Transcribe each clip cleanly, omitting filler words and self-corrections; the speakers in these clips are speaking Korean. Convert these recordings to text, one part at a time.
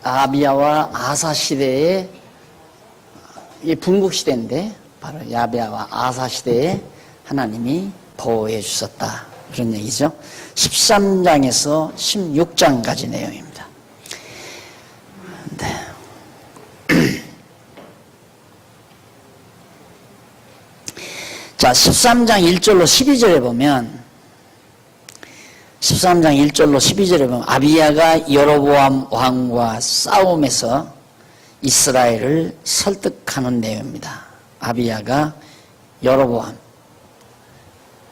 아비야와 아사 시대에, 이 분국 시대인데 바로 야비야와 아사 시대에 하나님이 보호해 주셨다, 그런 얘기죠. 13장에서 16장까지 내용입니다. 네. 자, 13장 1절로 12절에 보면 13장 1절로 12절에 보면 아비야가 여로보암 왕과 싸움에서 이스라엘을 설득하는 내용입니다. 아비야가 여로보암,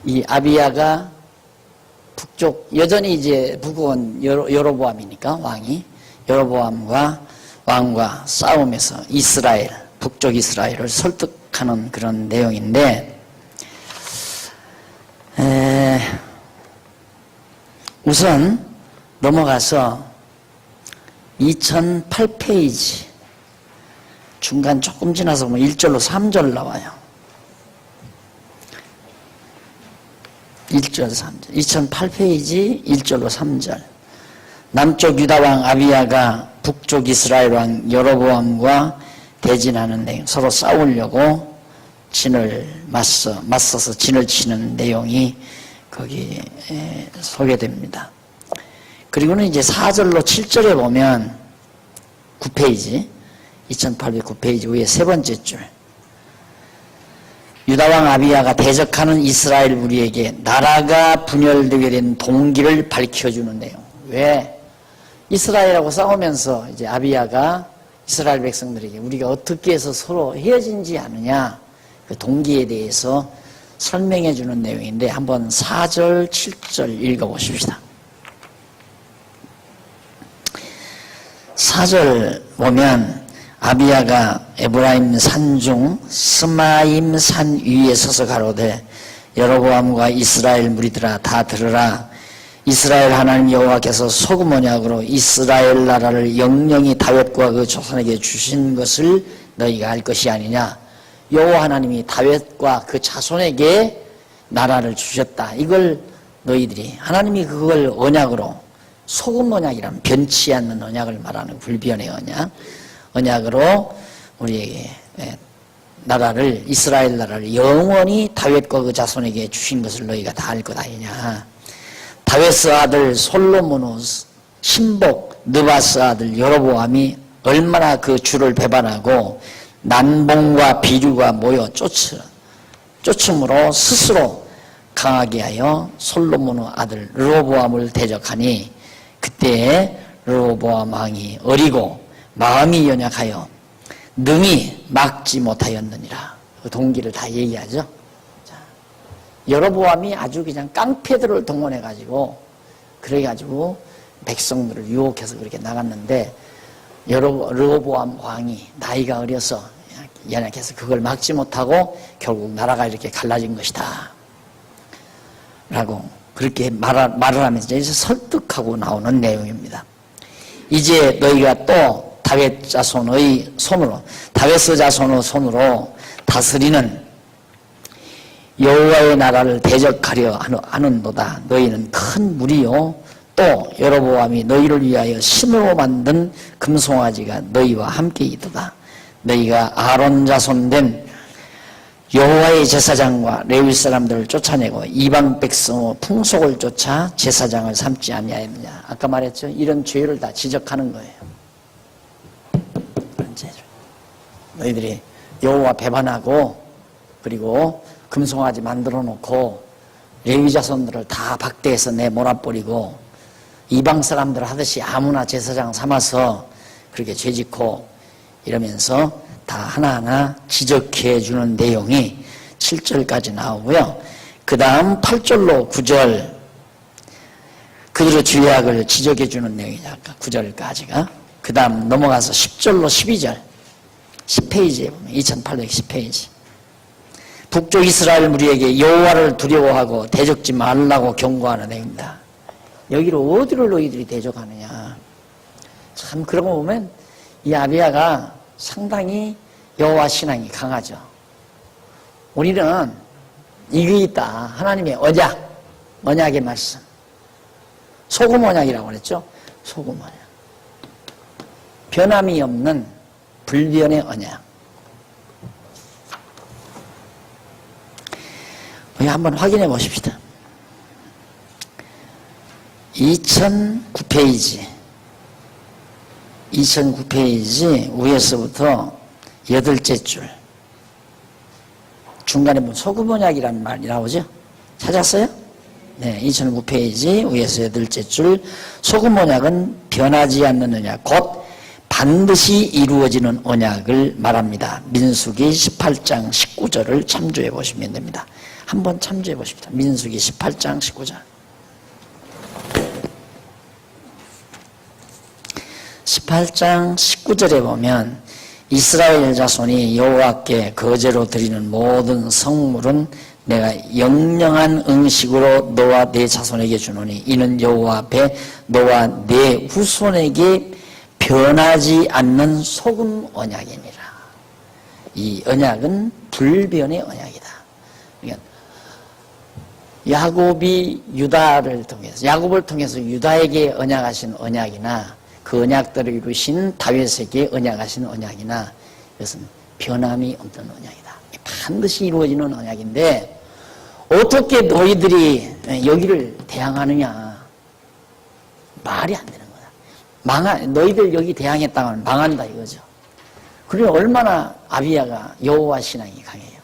이 아비야가 북쪽, 여전히 이제 북은 여로보암이니까 왕이 여로보암과 왕과 싸움에서 이스라엘, 북쪽 이스라엘을 설득하는 그런 내용인데, 우선 넘어가서 2008페이지 중간 조금 지나서 보면 1절로 3절 나와요. 1절 3절 2008페이지 1절로 3절. 남쪽 유다왕 아비야가 북쪽 이스라엘 왕 여로보암과 대진하는 내용, 서로 싸우려고 진을 맞서서 진을 치는 내용이 거기 소개됩니다. 그리고는 이제 4절로 7절에 보면 9페이지 2809페이지 위에 세 번째 줄, 유다왕 아비야가 대적하는 이스라엘 무리에게 나라가 분열되게 된 동기를 밝혀주는 내용. 왜 이스라엘하고 싸우면서 이제 아비야가 이스라엘 백성들에게 우리가 어떻게 해서 서로 헤어진지 아느냐, 그 동기에 대해서 설명해 주는 내용인데 한번 4절, 7절 읽어보십시다. 4절 보면 아비야가 에브라임 산중 스마임 산 위에 서서 가로되 여로보암과 이스라엘 무리들아 다 들으라. 이스라엘 하나님 여호와께서 소금 언약으로 이스라엘 나라를 영영히 다윗과 그 조상에게 주신 것을 너희가 알 것이 아니냐. 여호와 하나님이 다윗과 그 자손에게 나라를 주셨다. 이걸 너희들이, 하나님이 그걸 언약으로, 소금 언약이란 변치 않는 언약을 말하는 불변의 언약으로 우리에게 나라를, 이스라엘 나라를 영원히 다윗과 그 자손에게 주신 것을 너희가 다 알 것 아니냐. 다윗의 아들 솔로몬의 신복 느바스 아들 여로보암이 얼마나 그 주를 배반하고 난봉과 비류가 모여 쫓음으로 스스로 강하게 하여 솔로몬의 아들 르호보암을 대적하니 그때에 르호보암 왕이 어리고 마음이 연약하여 능히 막지 못하였느니라. 그 동기를 다 얘기하죠. 자, 여로보암이 아주 그냥 깡패들을 동원해가지고 그래가지고 백성들을 유혹해서 그렇게 나갔는데 르호보암 왕이 나이가 어려서 연약해서 그걸 막지 못하고 결국 나라가 이렇게 갈라진 것이다 라고 그렇게 말을 하면서 이제 설득하고 나오는 내용입니다. 이제 너희가 또 다윗 자손의 손으로, 다윗의 자손의 손으로 다스리는 여호와의 나라를 대적하려 하는도다. 너희는 큰 무리요 또 여로보암이 너희를 위하여 신으로 만든 금송아지가 너희와 함께 있도다. 너희가 아론 자손된 여호와의 제사장과 레위 사람들을 쫓아내고 이방 백성의 풍속을 쫓아 제사장을 삼지 아니하였느냐. 아까 말했죠. 이런 죄를 다 지적하는 거예요. 그런 죄를. 너희들이 여호와 배반하고 그리고 금송아지 만들어 놓고 레위 자손들을 다 박대해서 내몰아버리고 이방 사람들 하듯이 아무나 제사장 삼아서 그렇게 죄짓고 이러면서 다 하나하나 지적해 주는 내용이 7절까지 나오고요. 그 다음 8절로 9절 그들의 죄악을 지적해 주는 내용이죠. 아까 9절까지가. 그 다음 넘어가서 10절로 12절 10페이지에 보면 2810페이지 북쪽 이스라엘 무리에게 여호와를 두려워하고 대적지 말라고 경고하는 내용입니다. 여기를 어디를 너희들이 대적하느냐. 참 그런 거 보면 이 아비야가 상당히 여호와 신앙이 강하죠. 우리는 이게 있다. 하나님의 언약의 말씀. 소금 언약이라고 그랬죠. 소금 언약. 변함이 없는 불변의 언약. 우리 한번 확인해 보십시다. 2009페이지 위에서부터 8째 줄 중간에 뭐 소금 언약이라는 말이 나오죠? 찾았어요? 네, 2009페이지 위에서 8째 줄 소금 언약은 변하지 않는 언약, 곧 반드시 이루어지는 언약을 말합니다. 민수기 18장 19절을 참조해 보시면 됩니다. 한번 참조해 보십시다. 민수기 18장 19절. 18장 19절에 보면 이스라엘 자손이 여호와께 거제로 드리는 모든 성물은 내가 영영한 음식으로 너와 네 자손에게 주노니 이는 여호와 앞에 너와 네 후손에게 변하지 않는 소금 언약이니라. 이 언약은 불변의 언약이다. 그러니까 야곱이 야곱을 통해서 유다에게 언약하신 언약이나 그 언약들을 이루신 다윗에게 언약하신 언약이나 이것은 변함이 없는 언약이다. 반드시 이루어지는 언약인데 어떻게 너희들이 여기를 대항하느냐. 말이 안 되는 거다. 너희들 여기 대항했다면 망한다 이거죠. 그리고 얼마나 아비야가 여호와 신앙이 강해요.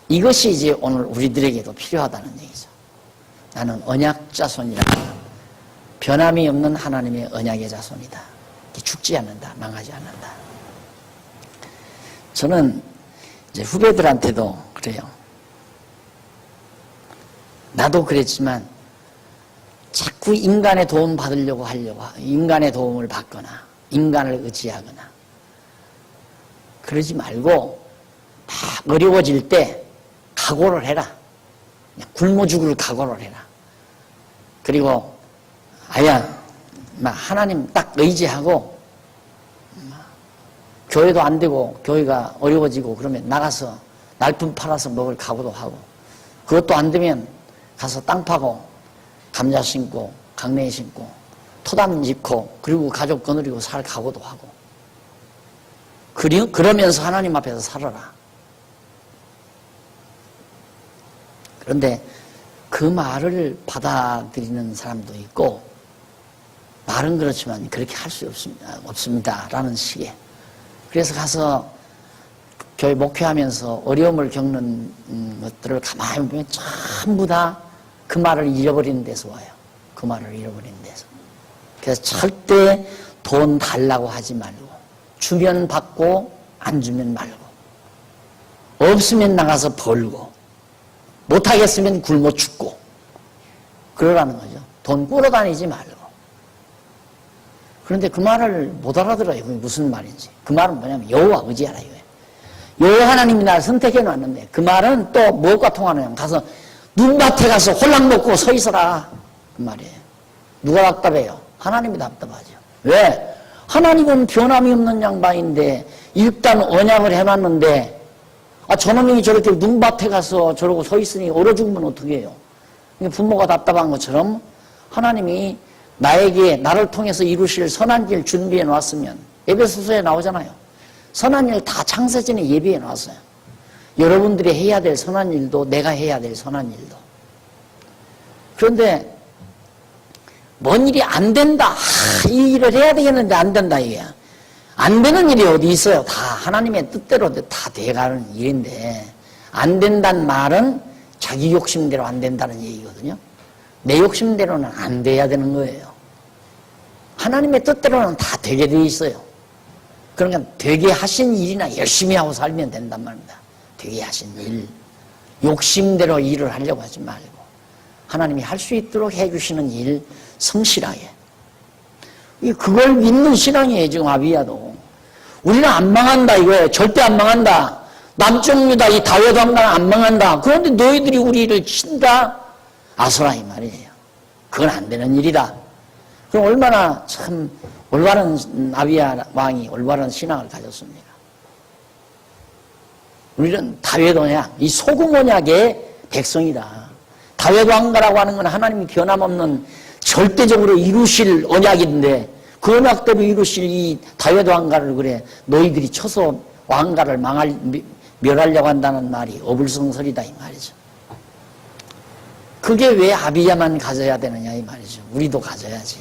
이것이 이제 오늘 우리들에게도 필요하다는 얘기죠. 나는 언약 자손이라. 변함이 없는 하나님의 언약의 자손이다. 죽지 않는다. 망하지 않는다. 저는 이제 후배들한테도 그래요. 나도 그랬지만 자꾸 인간의 도움 받으려고 인간의 도움을 받거나 인간을 의지하거나 그러지 말고 막 어려워질 때 각오를 해라. 그냥 굶어 죽을 각오를 해라. 그리고 막 하나님 딱 의지하고 교회도 안 되고 교회가 어려워지고 그러면 나가서 날품 팔아서 먹을 각오도 하고 그것도 안 되면 가서 땅 파고 감자 심고 강냉이 심고 토담 짓고 그리고 가족 거느리고 살 각오도 하고 그러면서 하나님 앞에서 살아라. 그런데 그 말을 받아들이는 사람도 있고 말은 그렇지만 그렇게 할 수 없습니다 라는 식의. 그래서 가서 교회 목회하면서 어려움을 겪는 것들을 가만히 보면 전부 다 그 말을 잃어버리는 데서 와요. 그 말을 잃어버리는 데서. 그래서 절대 돈 달라고 하지 말고 주면 받고 안 주면 말고 없으면 나가서 벌고 못하겠으면 굶어 죽고 그러라는 거죠. 돈 꾸러 다니지 말고. 그런데 그 말을 못 알아들어요. 그게 무슨 말인지. 그 말은 뭐냐면 여호와 의지하라 이거예요. 여호와 하나님이 나를 선택해 놨는데 그 말은 또 무엇과 통하느냐 가서 눈밭에 가서 홀랑 놓고 서 있어라 그 말이에요. 누가 답답해요? 하나님이 답답하죠. 왜? 하나님은 변함이 없는 양반인데 일단 언약을 해놨는데 저놈이 저렇게 눈밭에 가서 저러고 서 있으니 얼어 죽으면 어떻게 해요? 부모가 답답한 것처럼 하나님이 나를 통해서 이루실 선한 일 준비해 놨으면 에베소서에 나오잖아요. 선한 일 다 창세전에 예비해 놨어요. 여러분들이 해야 될 선한 일도 내가 해야 될 선한 일도. 그런데 뭔 일이 안 된다. 이 일을 해야 되겠는데 안 된다 이게. 안 되는 일이 어디 있어요. 다 하나님의 뜻대로 다 돼가는 일인데 안 된다는 말은 자기 욕심대로 안 된다는 얘기거든요. 내 욕심대로는 안 돼야 되는 거예요. 하나님의 뜻대로는 다 되게 돼 있어요. 그러니까 되게 하신 일이나 열심히 하고 살면 된단 말입니다. 되게 하신 일. 욕심대로 일을 하려고 하지 말고 하나님이 할 수 있도록 해주시는 일 성실하게. 그걸 믿는 신앙이에요. 지금 아비야도. 우리는 안 망한다 이거예요. 절대 안 망한다. 남쪽 유다 이 다윗 왕가는 안 망한다. 그런데 너희들이 우리를 친다. 아소라 이 말이에요. 그건 안 되는 일이다. 그럼 얼마나 참 올바른 아비야 왕이 올바른 신앙을 가졌습니까? 우리는 다윗 언약, 이 소금 언약의 백성이다. 다윗 왕가라고 하는 건 하나님이 변함없는 절대적으로 이루실 언약인데 그 언약대로 이루실 이 다윗 왕가를 그래 너희들이 쳐서 왕가를 멸하려고 한다는 말이 어불성설이다 이 말이죠. 그게 왜 아비야만 가져야 되느냐 이 말이죠. 우리도 가져야지.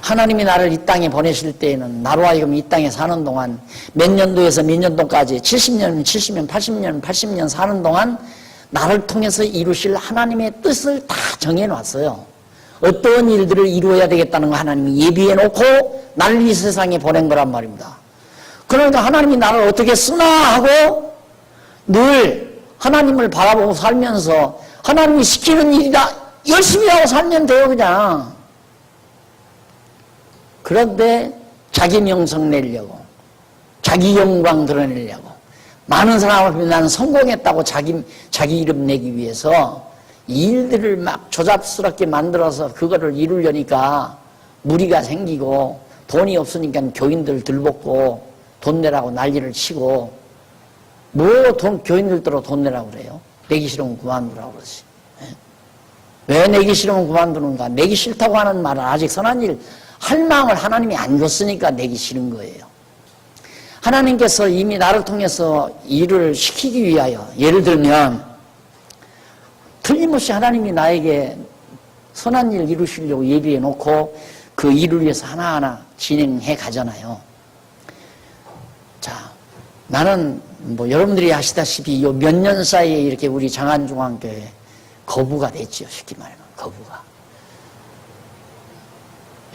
하나님이 나를 이 땅에 보내실 때에는 나로 하여금 이 땅에 사는 동안 몇 년도에서 몇 년도까지 70년, 70년, 80년, 80년 사는 동안 나를 통해서 이루실 하나님의 뜻을 다 정해놨어요. 어떤 일들을 이루어야 되겠다는 거 하나님이 예비해 놓고 나를 이 세상에 보낸 거란 말입니다. 그러니까 하나님이 나를 어떻게 쓰나 하고 늘 하나님을 바라보고 살면서 하나님이 시키는 일이다 열심히 하고 살면 돼요 그냥. 그런데 자기 명성 내려고 자기 영광 드러내려고 많은 사람 앞에 나는 성공했다고 자기 이름 내기 위해서 일들을 막 조잡스럽게 만들어서 그거를 이루려니까 무리가 생기고 돈이 없으니까 교인들 들볶고 돈 내라고 난리를 치고 교인들들로 돈 내라고 그래요? 내기 싫으면 그만두라고 그러지. 왜 내기 싫으면 그만두는가? 내기 싫다고 하는 말은 아직 선한 일 할 마음을 하나님이 안 줬으니까 내기 싫은 거예요. 하나님께서 이미 나를 통해서 일을 시키기 위하여 예를 들면 틀림없이 하나님이 나에게 선한 일 이루시려고 예비해 놓고 그 일을 위해서 하나하나 진행해 가잖아요. 자, 나는 여러분들이 아시다시피 요 몇 년 사이에 이렇게 우리 장안중앙교회 거부가 됐죠. 쉽게 말하면 거부가.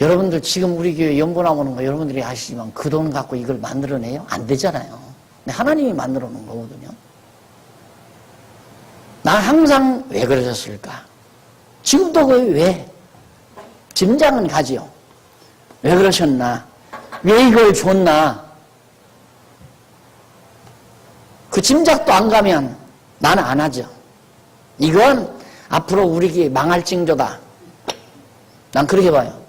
여러분들 지금 우리 교회 연보 나오는 거 여러분들이 아시지만 그 돈 갖고 이걸 만들어내요? 안 되잖아요. 근데 하나님이 만들어 놓은 거거든요. 난 항상 왜 그러셨을까? 지금도 왜? 짐작은 가지요. 왜 그러셨나? 왜 이걸 줬나? 그 짐작도 안 가면 나는 안 하죠. 이건 앞으로 우리 교회 망할 징조다. 난 그렇게 봐요.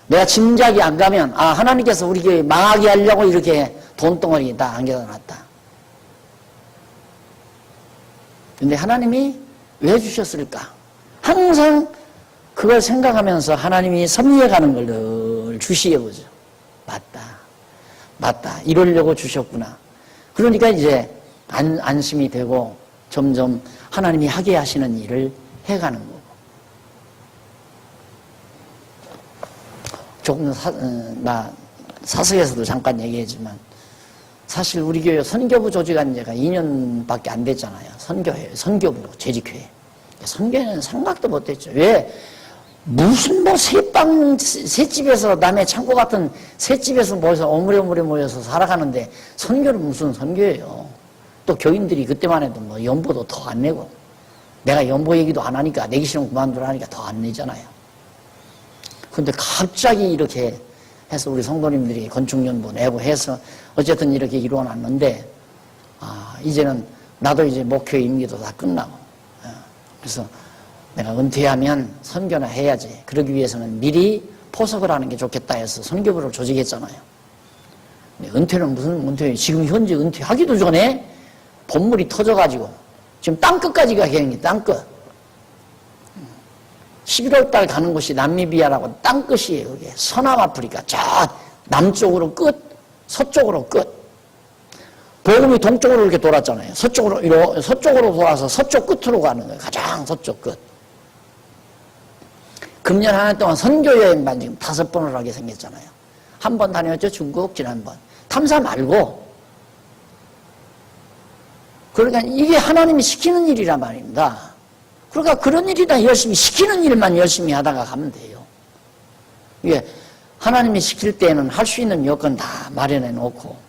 내가 짐작이 안 가면 하나님께서 우리 교회 망하게 하려고 이렇게 돈덩어리 다 안겨놨다. 근데 하나님이 왜 주셨을까? 항상 그걸 생각하면서 하나님이 섭리해가는 걸 늘 주시해보죠. 맞다. 이러려고 주셨구나. 그러니까 이제 안심이 되고 점점 하나님이 하게 하시는 일을 해가는 거고. 조금 사석에서도 잠깐 얘기했지만 사실 우리 교회 선교부 조직한 지가 2년밖에 안 됐잖아요. 선교부 재직회. 선교는 생각도 못했죠. 왜? 무슨 새집에서 남의 창고 같은 새집에서 모여서 오므려오므려 모여서 살아가는데 선교는 무슨 선교예요. 또 교인들이 그때만 해도 연보도 더 안 내고 내가 연보 얘기도 안 하니까 내기 싫으면 그만두라 하니까 더 안 내잖아요. 근데 갑자기 이렇게 해서 우리 성도님들이 건축연보 내고 해서 어쨌든 이렇게 이루어놨는데 이제는 나도 이제 목회 임기도 다 끝나고 그래서 내가 은퇴하면 선교나 해야지. 그러기 위해서는 미리 포석을 하는 게 좋겠다 해서 선교부를 조직했잖아요. 은퇴는 무슨 은퇴예요? 지금 현재 은퇴하기도 전에 본물이 터져가지고 지금 땅끝까지 가게 게 땅끝. 11월 달 가는 곳이 남미비아라고 땅끝이에요. 그게 서남아프리카 저 남쪽으로 끝, 서쪽으로 끝. 복음이 동쪽으로 이렇게 돌았잖아요. 서쪽으로 돌아서 서쪽 끝으로 가는 거예요. 가장 서쪽 끝. 금년 한 해 동안 선교여행만 지금 5번을 하게 생겼잖아요. 한 번 다녀왔죠. 중국 지난번. 탐사 말고. 그러니까 이게 하나님이 시키는 일이란 말입니다. 그러니까 그런 일이나 열심히 시키는 일만 열심히 하다가 가면 돼요. 이게 하나님이 시킬 때는 할 수 있는 여건 다 마련해 놓고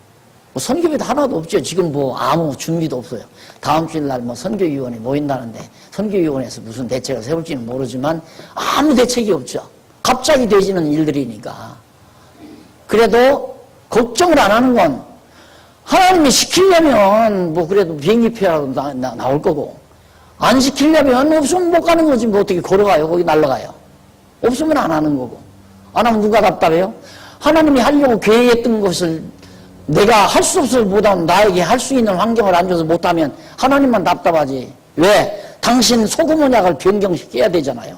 선교비도 하나도 없죠. 지금 아무 준비도 없어요. 다음 주일날 선교위원회 모인다는데 선교위원회에서 무슨 대책을 세울지는 모르지만 아무 대책이 없죠. 갑자기 되지는 일들이니까. 그래도 걱정을 안 하는 건 하나님이 시키려면 그래도 비행기표라도 나올 거고 안 시키려면 없으면 못 가는 거지. 어떻게 걸어가요? 거기 날아가요. 없으면 안 하는 거고. 안 하면 누가 답답해요? 하나님이 하려고 계획했던 것을 내가 할 수 없어서 못하면 나에게 할 수 있는 환경을 안 줘서 못하면 하나님만 답답하지. 왜? 당신 소금 언약을 변경시켜야 되잖아요.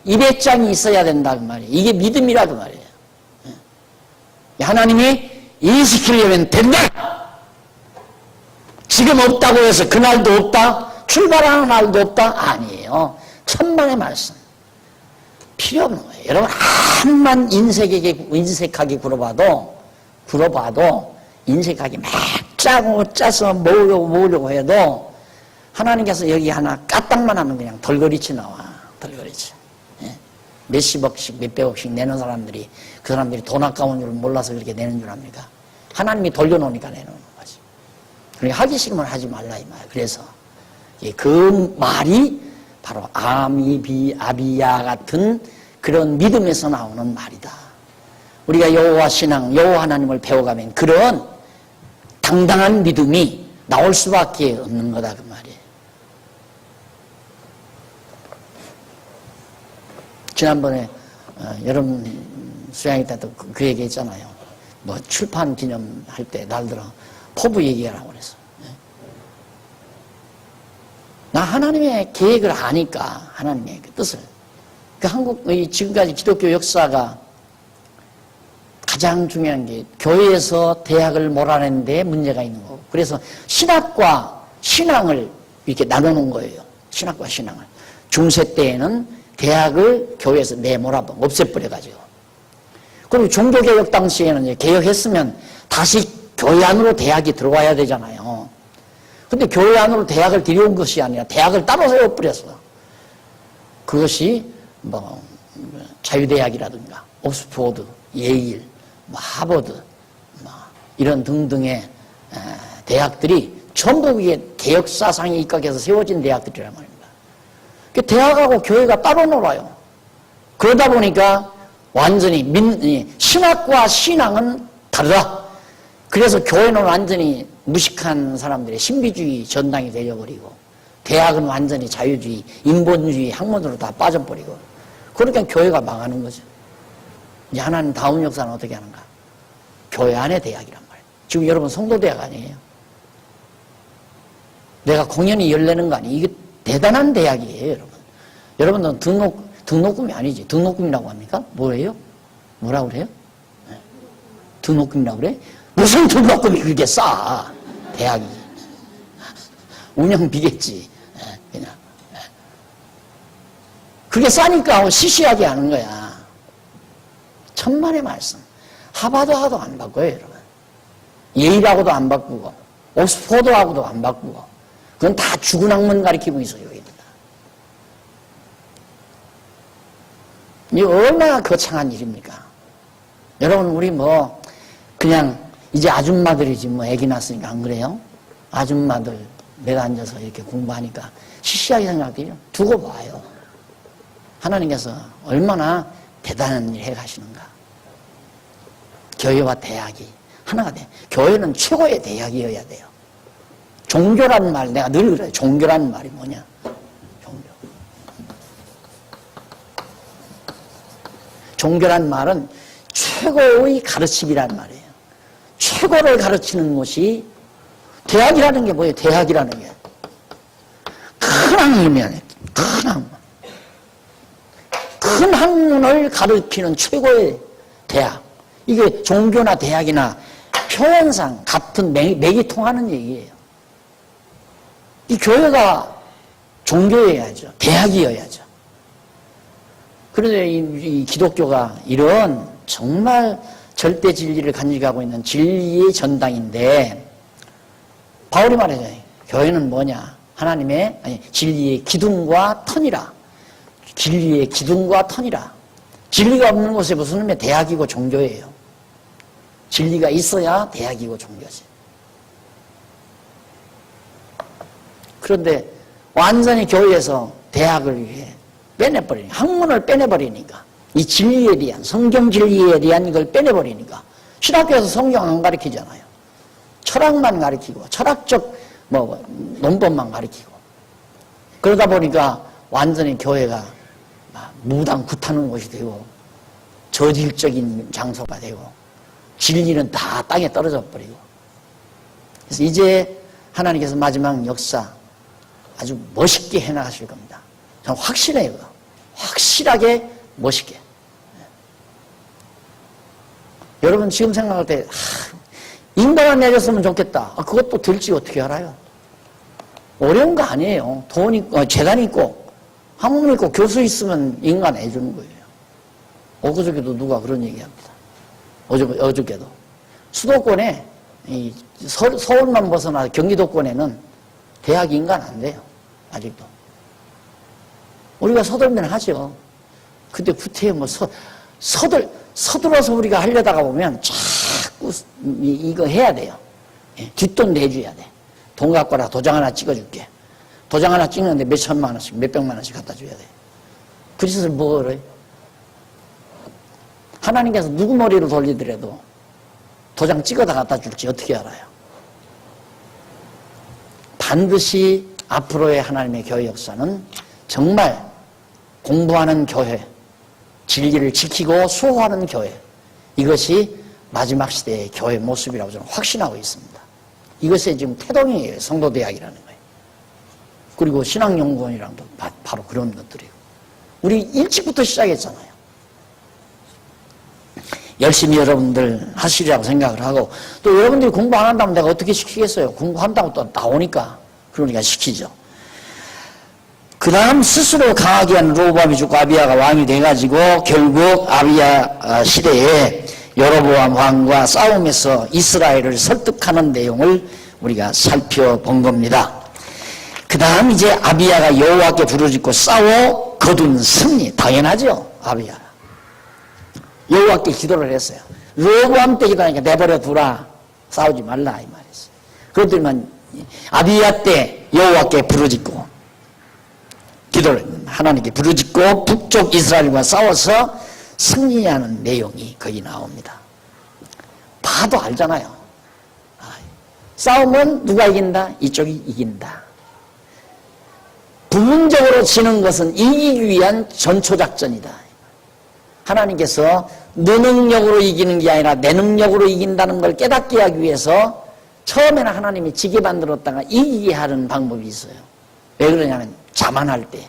입에 짱이 있어야 된다 그 말이에요. 이게 믿음이라 그 말이에요. 하나님이 일시키려면 된다. 지금 없다고 해서 그날도 없다, 출발하는 날도 없다, 아니에요. 천만의 말씀. 필요 없는 거예요. 여러분 한만 인색하게 굴어봐도 인색하게 막 짜서 모으려고 해도 하나님께서 여기 하나 까딱만 하면 그냥 덜거리치 나와. 덜거리치. 예? 몇십억씩 몇백억씩 내는 사람들이 그 사람들이 돈 아까운 줄 몰라서 그렇게 내는 줄 압니까? 하나님이 돌려놓으니까 내놓는 거지. 그러니까 하기 싫으면 하지 말라 이 말. 그래서 그 말이 바로 아비야 같은 그런 믿음에서 나오는 말이다. 우리가 여호와 신앙, 여호와 하나님을 배워가면 그런 당당한 믿음이 나올 수밖에 없는 거다 그 말이에요. 지난번에 여러분 수양이 때도 그 얘기 했잖아요. 뭐 출판 기념 할 때 날들어 포부 얘기하라고 그랬어. 나 하나님의 계획을 아니까 하나님의 그 뜻을. 그 한국의 지금까지 기독교 역사가 가장 중요한 게 교회에서 대학을 몰아내는 데 문제가 있는 거고, 그래서 신학과 신앙을 이렇게 나누는 거예요. 신학과 신앙을. 중세 때에는 대학을 교회에서 내몰아버리고 없애버려가지고, 그리고 종교개혁 당시에는 이제 개혁했으면 다시 교회 안으로 대학이 들어와야 되잖아요. 근데 교회 안으로 대학을 들여온 것이 아니라 대학을 따로 세워버렸어. 그것이 뭐 자유대학이라든가 옥스포드, 예일, 뭐 하버드, 뭐 이런 등등의 대학들이 전부 이게 개혁 사상에 입각해서 세워진 대학들이란 말입니다. 대학하고 교회가 따로 놀아요. 그러다 보니까 완전히 신학과 신앙은 다르다. 그래서 교회는 완전히 무식한 사람들의 신비주의 전당이 되어버리고, 대학은 완전히 자유주의, 인본주의 학문으로 다 빠져버리고, 그러니까 교회가 망하는 거죠. 이제 하나님 다음 역사는 어떻게 하는가? 교회 안에 대학이란 말이에요. 지금 여러분 성도대학 아니에요? 내가 공연히 열내는 거 아니에요? 이게 대단한 대학이에요, 여러분. 여러분들은 등록금이 아니지. 등록금이라고 합니까? 뭐예요? 뭐라고 그래요? 등록금이라고 그래? 무슨 등록금이 그렇게 싸? 대학이. 운영비겠지. 그냥. 그게 싸니까 시시하게 하는 거야. 천만의 말씀. 하버드하고도 안 바꿔요, 여러분. 예일하고도 안 바꾸고, 옥스포드하고도 안 바꾸고. 그건 다 죽은 학문 가르치고 있어요, 여기다. 이게 얼마나 거창한 일입니까? 여러분, 우리 그냥 이제 아줌마들이지 애기 낳았으니까 안 그래요? 아줌마들 내가 앉아서 이렇게 공부하니까 시시하게 생각해요. 두고 봐요. 하나님께서 얼마나 대단한 일 해가시는가. 교회와 대학이 하나가 돼. 교회는 최고의 대학이어야 돼요. 종교라는 말 내가 늘 그래요. 종교라는 말이 뭐냐? 종교. 종교라는 말은 최고의 가르침이라는 말이에요. 최고를 가르치는 것이 대학이라는 게 뭐예요? 대학이라는 게 큰 학문이야. 큰 학문. 큰 학문을 가르치는 최고의 대학. 이게 종교나 대학이나 표현상 같은 맥이 통하는 얘기예요. 이 교회가 종교여야죠. 대학이어야죠. 그런데 이 기독교가 이런 정말 절대 진리를 간직하고 있는 진리의 전당인데, 바울이 말하잖아요. 교회는 뭐냐? 진리의 기둥과 터니라. 진리의 기둥과 터니라. 진리가 없는 곳에 무슨 의미에 대학이고 종교예요. 진리가 있어야 대학이고 종교지. 그런데 완전히 교회에서 대학을 위해 빼내버리니까, 학문을 빼내버리니까, 이 진리에 대한, 성경 진리에 대한 이걸 빼내버리니까, 신학교에서 성경 안 가르치잖아요. 철학만 가르치고, 철학적 논법만 가르치고. 그러다 보니까 완전히 교회가 무당 굿하는 곳이 되고, 저질적인 장소가 되고, 진리는 다 땅에 떨어져 버리고. 그래서 이제 하나님께서 마지막 역사 아주 멋있게 해나가실 겁니다. 저는 확실해요. 확실하게 멋있게. 여러분 지금 생각할 때 인도만 내렸으면 좋겠다. 그것도 될지 어떻게 알아요? 어려운 거 아니에요. 돈 있고 재단 있고 학문 있고 교수 있으면 인간 해주는 거예요. 엊그저께도 누가 그런 얘기합니다. 어저께도 수도권에 서울만 벗어나 경기도권에는 대학 인간 안 돼요. 아직도. 우리가 서둘면 하죠. 근데 구태여 서둘러서 우리가 하려다가 보면 자꾸 이거 해야 돼요. 뒷돈 내줘야 돼. 돈 갖고 와라. 도장 하나 찍어줄게. 도장 하나 찍는데 몇 천만 원씩, 몇 백만 원씩 갖다 줘야 돼. 그 짓을 뭐를 해? 하나님께서 누구 머리로 돌리더라도 도장 찍어다 갖다 줄지 어떻게 알아요? 반드시 앞으로의 하나님의 교회 역사는 정말 공부하는 교회, 진리를 지키고 수호하는 교회, 이것이 마지막 시대의 교회 모습이라고 저는 확신하고 있습니다. 이것이 지금 태동이에요. 성도대학이라는 거예요. 그리고 신학연구원이랑도 바로 그런 것들이에요. 우리 일찍부터 시작했잖아요. 열심히 여러분들 하시리라고 생각을 하고, 또 여러분들이 공부 안 한다면 내가 어떻게 시키겠어요? 공부한다고 또 나오니까. 그러니까 시키죠. 그 다음 스스로 강하게 한 르호보암이 죽고 아비야가 왕이 돼가지고 결국 아비야 시대에 여로보암 왕과 싸움에서 이스라엘을 설득하는 내용을 우리가 살펴본 겁니다. 그 다음 이제 아비야가 여호와께 부르짖고 싸워 거둔 승리. 당연하죠. 아비야가 여호와께 기도를 했어요. 르호보암 때 기도하니까 내버려 두라. 싸우지 말라 이 말이었어요. 그렇더니만 아비야 때 여호와께 부르짖고 기도를 하나님께 부르짖고 북쪽 이스라엘과 싸워서 승리하는 내용이 거기 나옵니다. 봐도 알잖아요. 싸우면 누가 이긴다? 이쪽이 이긴다. 부분적으로 지는 것은 이기기 위한 전초작전이다. 하나님께서 너 능력으로 이기는 게 아니라 내 능력으로 이긴다는 걸 깨닫게 하기 위해서 처음에는 하나님이 지게 만들었다가 이기게 하는 방법이 있어요. 왜 그러냐면 자만할 때,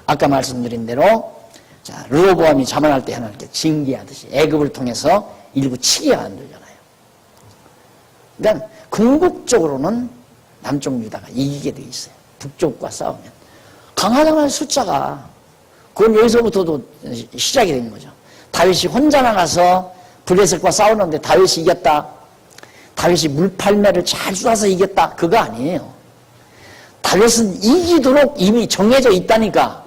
아까 말씀드린 대로 자, 르호보암이 자만할 때 하나님께 징계하듯이 애굽을 통해서 일부 치게 만들잖아요. 그러니까 궁극적으로는 남쪽 유다가 이기게 돼 있어요. 북쪽과 싸우면 강하잖아요. 숫자가. 그건 여기서부터도 시작이 된 거죠. 다윗이 혼자 나가서 블레셋과 싸우는데 다윗이 이겼다. 다윗이 물팔매를 잘 쏴서 이겼다. 그거 아니에요. 다윗은 이기도록 이미 정해져 있다니까.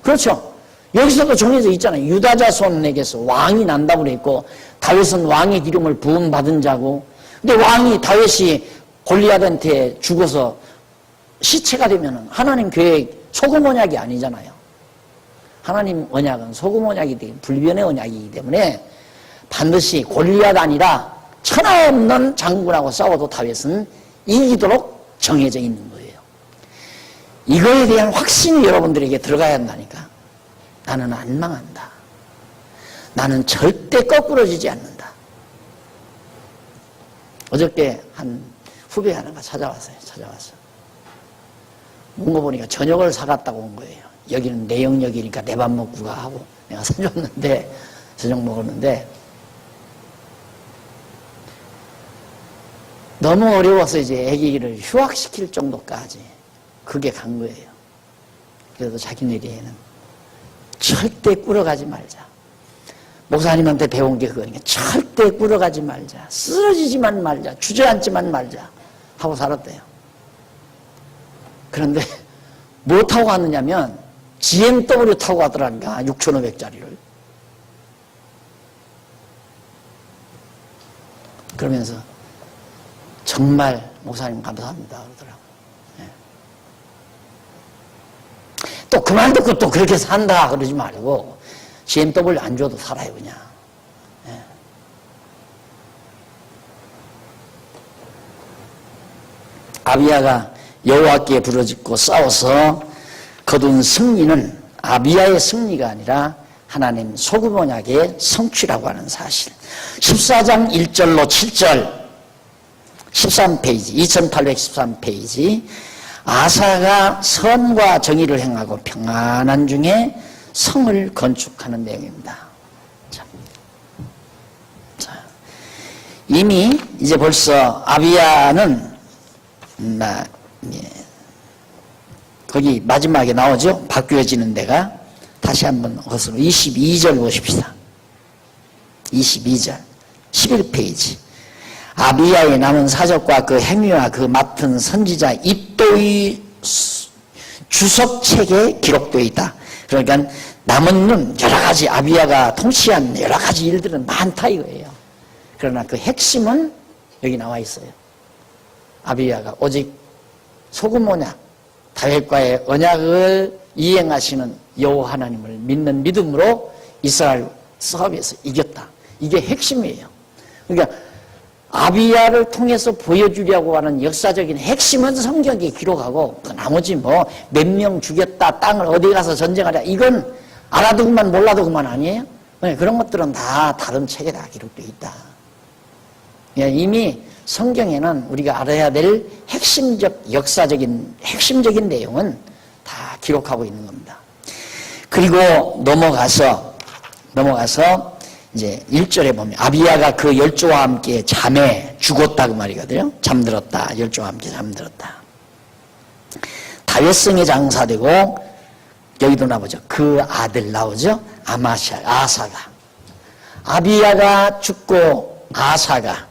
그렇죠. 여기서도 정해져 있잖아요. 유다 자손에게서 왕이 난다고 그랬고 다윗은 왕의 기름을 부음받은 자고, 근데 왕이 다윗이 골리앗한테 죽어서 시체가 되면 하나님 계획 소금 언약이 아니잖아요. 하나님 언약은 소금 언약이 되기 불변의 언약이기 때문에 반드시 골리앗 아니라 천하 없는 장군하고 싸워도 다윗은 이기도록 정해져 있는 거예요. 이거에 대한 확신이 여러분들에게 들어가야 한다니까. 나는 안 망한다. 나는 절대 거꾸러지지 않는다. 어저께 한 후배 하나가 찾아왔어요. 뭔가 보니까 저녁을 사갔다고 온 거예요. 여기는 내 영역이니까 내 밥 먹고 가 하고 내가 사줬는데 저녁 먹었는데 너무 어려워서 이제 아기를 휴학시킬 정도까지 그게 간 거예요. 그래도 자기네들에는 절대 꿇어가지 말자. 목사님한테 배운 게 그거니까 절대 꿇어가지 말자. 쓰러지지만 말자. 주저앉지만 말자. 하고 살았대요. 그런데 뭐 타고 갔느냐면 GMW 타고 가더라니까. 6,500짜리를. 그러면서 정말 목사님 감사합니다 그러더라고요. 네. 또 그 말 듣고 또 그렇게 산다 그러지 말고 GMW 안 줘도 살아요 그냥. 네. 아비야가 여호와께 부르짖고 싸워서 거둔 승리는 아비야의 승리가 아니라 하나님 소금 언약의 성취라고 하는 사실. 14장 1절로 7절 13페이지 2813페이지 아사가 선과 정의를 행하고 평안한 중에 성을 건축하는 내용입니다. 자, 이미 이제 벌써 아비야는 거기 마지막에 나오죠. 바뀌어지는 데가. 다시 한번 거슬러 22절 보십시다. 22절 11페이지. 아비야의 남은 사적과 그 행위와 그 맡은 선지자 이또의 주석책에 기록되어 있다. 그러니까 남은 여러 가지 아비야가 통치한 여러 가지 일들은 많다 이거예요. 그러나 그 핵심은 여기 나와 있어요. 아비야가 오직 소금 언약, 다윗과의 언약을 이행하시는 여호와 하나님을 믿는 믿음으로 이스라엘 싸움에서 이겼다. 이게 핵심이에요. 그러니까 아비야를 통해서 보여주려고 하는 역사적인 핵심은 성경에 기록하고 그 나머지 뭐 몇 명 죽였다, 땅을 어디 가서 전쟁하랴, 이건 알아두고만 몰라도 그만 아니에요? 그런 것들은 다 다른 책에 다 기록되어 있다. 이미 성경에는 우리가 알아야 될 핵심적 역사적인 핵심적인 내용은 다 기록하고 있는 겁니다. 그리고 넘어가서 이제 1절에 보면 아비야가 그 열조와 함께 잠에 죽었다 그 말이거든요. 잠들었다. 열조와 함께 잠들었다. 다윗성에 장사되고 여기도 나오죠. 그 아들 나오죠. 아사가. 아비야가 죽고 아사가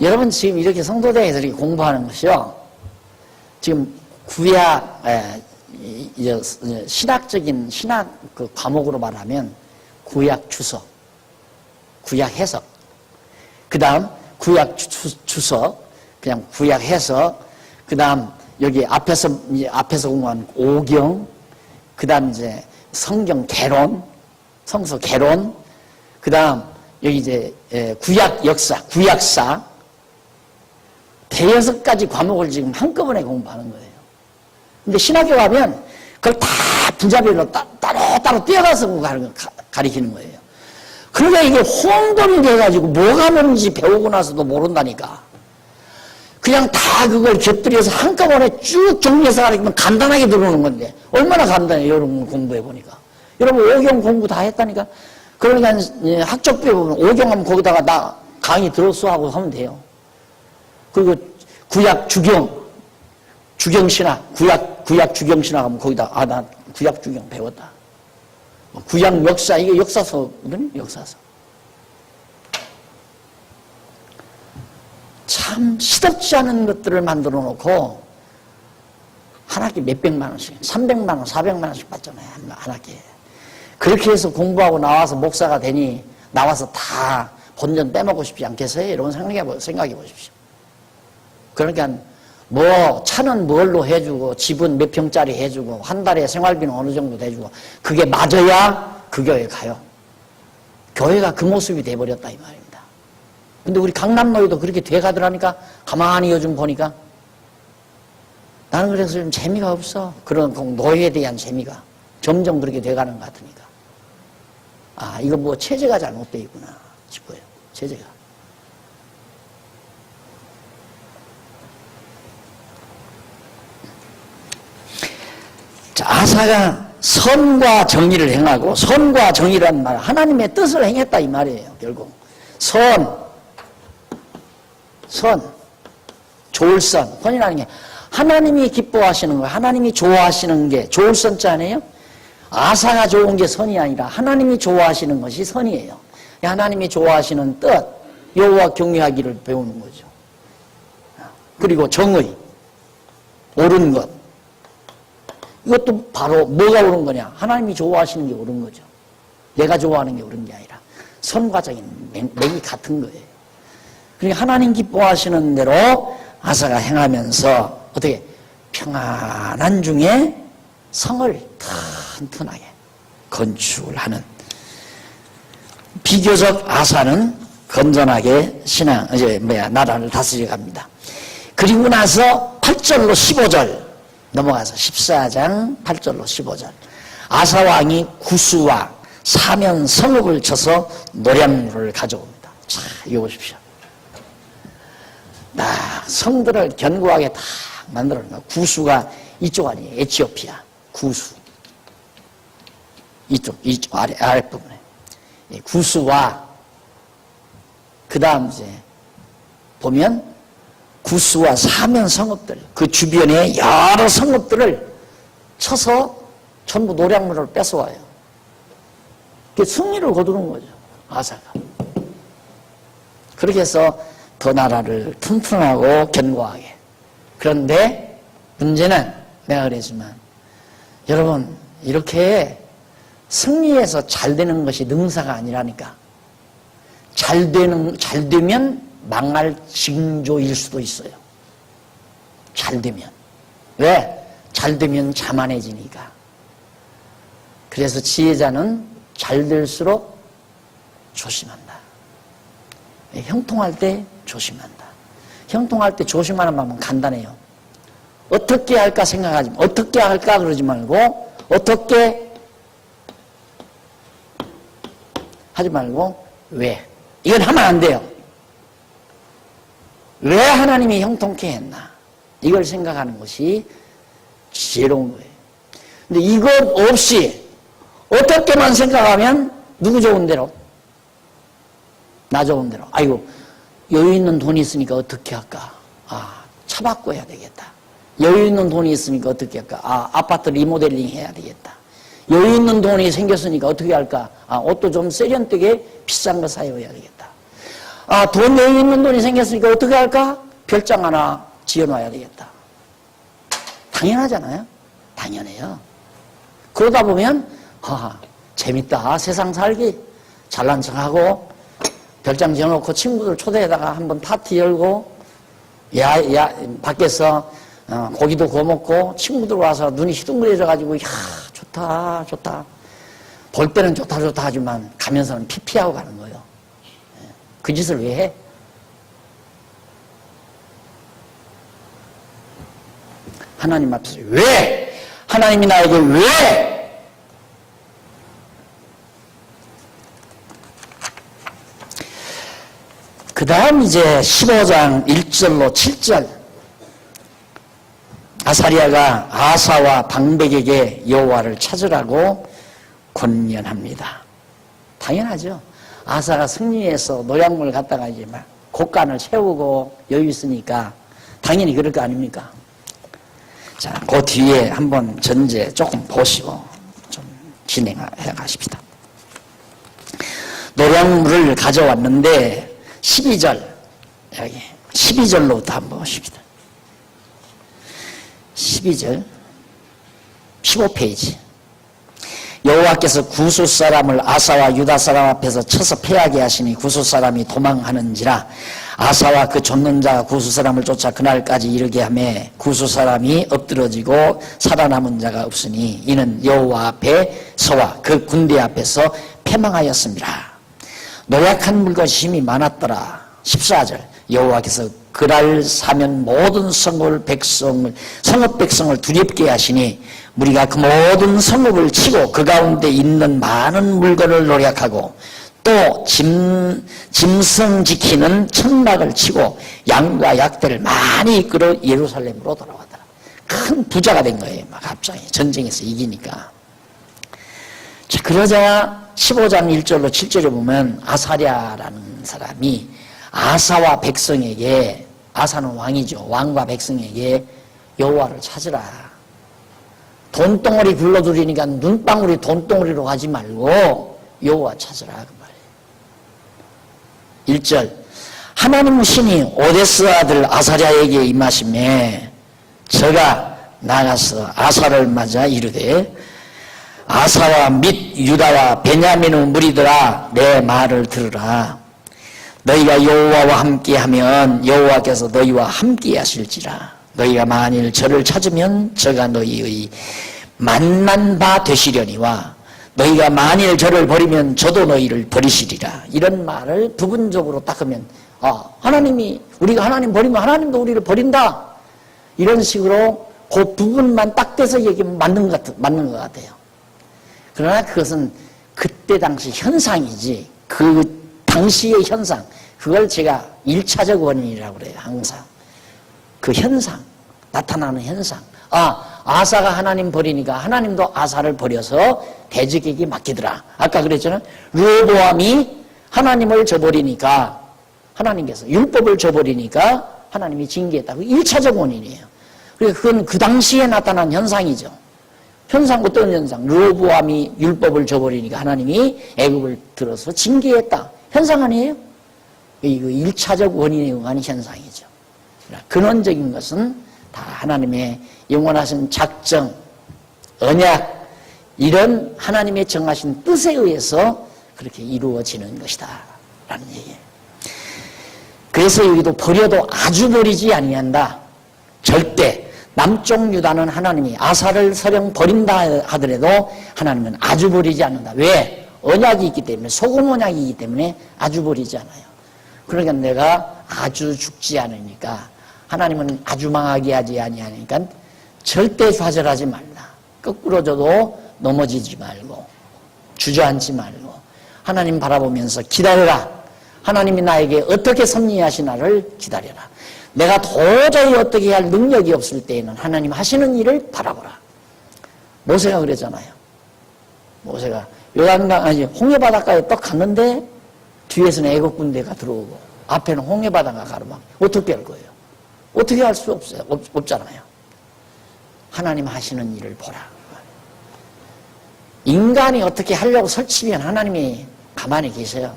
여러분 지금 이렇게 성도대에서 이렇게 공부하는 것이요. 지금 구약 신학적인 신학 그 과목으로 말하면 구약 주석, 구약 해석, 그 다음 구약 주석, 그냥 구약 해석, 그 다음 여기 앞에서 공부한 오경, 그 다음 이제 성경 개론, 성서 개론, 그 다음 여기 이제 구약 역사, 구약사, 대여섯 가지 과목을 지금 한꺼번에 공부하는 거예요. 근데 신학교 가면 그걸 다 분자별로 따로 떼어가서 가리키는 거예요. 그러니까 이게 혼돈이 돼가지고 뭐가 뭔지 배우고 나서도 모른다니까. 그냥 다 그걸 곁들여서 한꺼번에 쭉 정리해서 가리키면 간단하게 들어오는 건데 얼마나 간단해요. 여러분 공부해보니까. 여러분 오경 공부 다 했다니까. 그러니까 학적부에 보면 오경하면 거기다가 나 강의 들었어 하고 하면 돼요. 그리고 구약 주경신학, 구약 주경신학 하면 거기다, 나 구약 주경 배웠다. 구약 역사, 이게 역사서거든요, 역사서. 참 시덥지 않은 것들을 만들어 놓고, 한 학기 몇백만 원씩, 300만 원, 400만 원씩 받잖아요, 한 학기에. 그렇게 해서 공부하고 나와서 목사가 되니, 나와서 다 본전 빼먹고 싶지 않겠어요? 이런 생각해 보십시오. 그러니까 뭐 차는 뭘로 해주고 집은 몇 평짜리 해주고 한 달에 생활비는 어느 정도 해주고 그게 맞아야 그 교회 가요. 교회가 그 모습이 돼버렸다 이 말입니다. 근데 우리 강남노예도 그렇게 돼가더라니까. 가만히 요즘 보니까 나는 그래서 좀 재미가 없어. 그런 노예에 대한 재미가 점점 그렇게 돼가는 것 같으니까. 아, 이거 뭐 체제가 잘못되어 있구나 싶어요. 체제가. 자, 아사가 선과 정의를 행하고, 선과 정의라는 말, 하나님의 뜻을 행했다 이 말이에요. 결국 좋을 선, 선이라는 게 하나님이 기뻐하시는 거, 하나님이 좋아하시는 게 좋을 선자 아니에요? 아사가 좋은 게 선이 아니라 하나님이 좋아하시는 것이 선이에요. 하나님이 좋아하시는 뜻, 여호와 경외하기를 배우는 거죠. 그리고 정의, 옳은 것, 이것도 바로 뭐가 옳은 거냐? 하나님이 좋아하시는 게 옳은 거죠. 내가 좋아하는 게 옳은 게 아니라 선과 정의는 맥이 같은 거예요. 그러니까 하나님 기뻐하시는 대로 아사가 행하면서 어떻게 평안한 중에 성을 튼튼하게 건축을 하는, 비교적 아사는 건전하게 나라를 다스려 갑니다. 그리고 나서 8절로 15절 넘어가서 14장 8절로 15절. 아사왕이 구수와 사면 성읍을 쳐서 노량물을 가져옵니다. 자, 이거 보십시오. 성들을 견고하게 다 만들어 놓은 거야. 구수가 이쪽 아니에요. 에티오피아. 구수. 이쪽 아랫부분에. 구수와, 그 다음 이제, 보면, 구수와 사면 성읍들, 그 주변에 여러 성읍들을 쳐서 전부 노략물을 뺏어와요. 그게 승리를 거두는 거죠. 아사가. 그렇게 해서 더 나라를 튼튼하고 견고하게. 그런데 문제는 내가 그랬지만 여러분 이렇게 승리해서 잘 되는 것이 능사가 아니라니까. 잘 되면 망할 징조일 수도 있어요. 잘 되면. 왜? 잘 되면 자만해지니까. 그래서 지혜자는 잘 될수록 조심한다. 형통할 때 조심한다. 형통할 때 조심하는 방법은 간단해요. 어떻게 할까 생각하지 마. 어떻게 할까 그러지 말고 어떻게 하지 말고 왜? 이건 하면 안 돼요. 왜 하나님이 형통케 했나? 이걸 생각하는 것이 지혜로운 거예요. 근데 이것 없이 어떻게만 생각하면 누구 좋은 대로? 나 좋은 대로. 아이고 여유 있는 돈이 있으니까 어떻게 할까? 아, 차 바꿔야 되겠다. 여유 있는 돈이 있으니까 어떻게 할까? 아, 아파트 리모델링 해야 되겠다. 여유 있는 돈이 생겼으니까 어떻게 할까? 아, 옷도 좀 세련되게 비싼 거 사입어야 되겠다. 아, 돈 여유 있는 돈이 생겼으니까 어떻게 할까? 별장 하나 지어놔야 되겠다. 당연하잖아요? 당연해요. 그러다 보면 재밌다. 세상 살기. 잘난 척하고 별장 지어놓고 친구들 초대해다가 한번 파티 열고 밖에서 고기도 구워 먹고 친구들 와서 눈이 희둥그레져가지고 좋다. 볼 때는 좋다 하지만 가면서는 피피하고 가는 거예요. 그 짓을 왜 해? 하나님 앞에서 왜? 하나님이 나에게 왜? 그 다음 이제 15장 1절로 7절 아사리아가 아사와 방백에게 여호와를 찾으라고 권면합니다. 당연하죠. 아사가 승리해서 노약물 갖다가 이제 막 곡간을 채우고 여유 있으니까 당연히 그럴 거 아닙니까? 자, 그 뒤에 한번 전제 조금 보시고 좀 진행해 가십시다. 노량물을 가져왔는데 12절, 여기 12절로부터 한번 보십시다. 12절, 15페이지. 여호와께서 구수 사람을 아사와 유다 사람 앞에서 쳐서 패하게 하시니 구수 사람이 도망하는지라. 아사와 그 쫓는 자가 구수 사람을 쫓아 그날까지 이르게 하매 구수 사람이 엎드러지고 살아남은 자가 없으니 이는 여호와 앞에 서와 그 군대 앞에서 패망하였습니다. 노약한 물것이 힘이 많았더라. 14절 여호와께서 그날 사면 모든 성읍 백성을 두렵게 하시니 우리가 그 모든 성읍을 치고 그 가운데 있는 많은 물건을 노략하고 또 짐승 지키는 천막을 치고 양과 약대를 많이 이끌어 예루살렘으로 돌아왔더라. 큰 부자가 된 거예요. 막 갑자기 전쟁에서 이기니까. 자, 그러자 15장 1절로 7절에 보면 아사랴라는 사람이 아사와 백성에게, 아사는 왕이죠. 왕과 백성에게 여호와를 찾으라. 돈덩어리 굴러들이니까 눈방울이 돈덩어리로 가지 말고 여호와 찾으라 그 말이에요. 1절 하나님 신이 오데스 아들 아사랴에게 임하시매 저가 나가서 아사를 맞아 이르되 아사와 및 유다와 베냐민의 무리들아 내 말을 들으라. 너희가 여호와와 함께하면 여호와께서 너희와 함께하실지라. 너희가 만일 저를 찾으면 저가 너희의 만난 바 되시려니와 너희가 만일 저를 버리면 저도 너희를 버리시리라. 이런 말을 부분적으로 딱 하면 하나님이 우리가 하나님 버리면 하나님도 우리를 버린다. 이런 식으로 그 부분만 딱 떼서 얘기하면 맞는 것 같아요. 그러나 그것은 그때 당시 현상이지 그 당시의 현상, 그걸 제가 1차적 원인이라고 그래요. 항상 그 현상, 나타나는 현상. 아사가 하나님 버리니까 하나님도 아사를 버려서 대적에게 맡기더라. 아까 그랬잖아요. 르호보암이 하나님을 저버리니까 하나님께서 율법을 저버리니까 하나님이 징계했다고. 1차적 원인이에요. 그건 그 당시에 나타난 현상이죠. 현상 어떤 현상? 르호보암이 율법을 저버리니까 하나님이 애굽을 들어서 징계했다. 현상 아니에요? 이거 1차적 원인에 의한 현상이죠. 근원적인 것은 다 하나님의 영원하신 작정, 언약, 이런 하나님의 정하신 뜻에 의해서 그렇게 이루어지는 것이다 라는 얘기예요. 그래서 여기도 버려도 아주 버리지 아니한다. 절대. 남쪽 유다는 하나님이 아사를 설령 버린다 하더라도 하나님은 아주 버리지 않는다. 왜? 언약이 있기 때문에, 소금 언약이기 때문에 아주 버리지 않아요. 그러니까 내가 아주 죽지 않으니까, 하나님은 아주 망하게 하지 아니하니까 절대 좌절하지 말라. 거꾸로 져도 넘어지지 말고 주저앉지 말고 하나님 바라보면서 기다려라. 하나님이 나에게 어떻게 섭리하시나를 기다려라. 내가 도저히 어떻게 할 능력이 없을 때에는 하나님 하시는 일을 바라보라. 모세가 그랬잖아요. 모세가 요단강 아니 홍해바닷가에 딱 갔는데 뒤에서는 애국 군대가 들어오고 앞에는 홍해바다가 가로막. 어떻게 할 거예요? 어떻게 할 수 없어요. 없잖아요. 하나님 하시는 일을 보라. 인간이 어떻게 하려고 설치면 하나님이 가만히 계세요.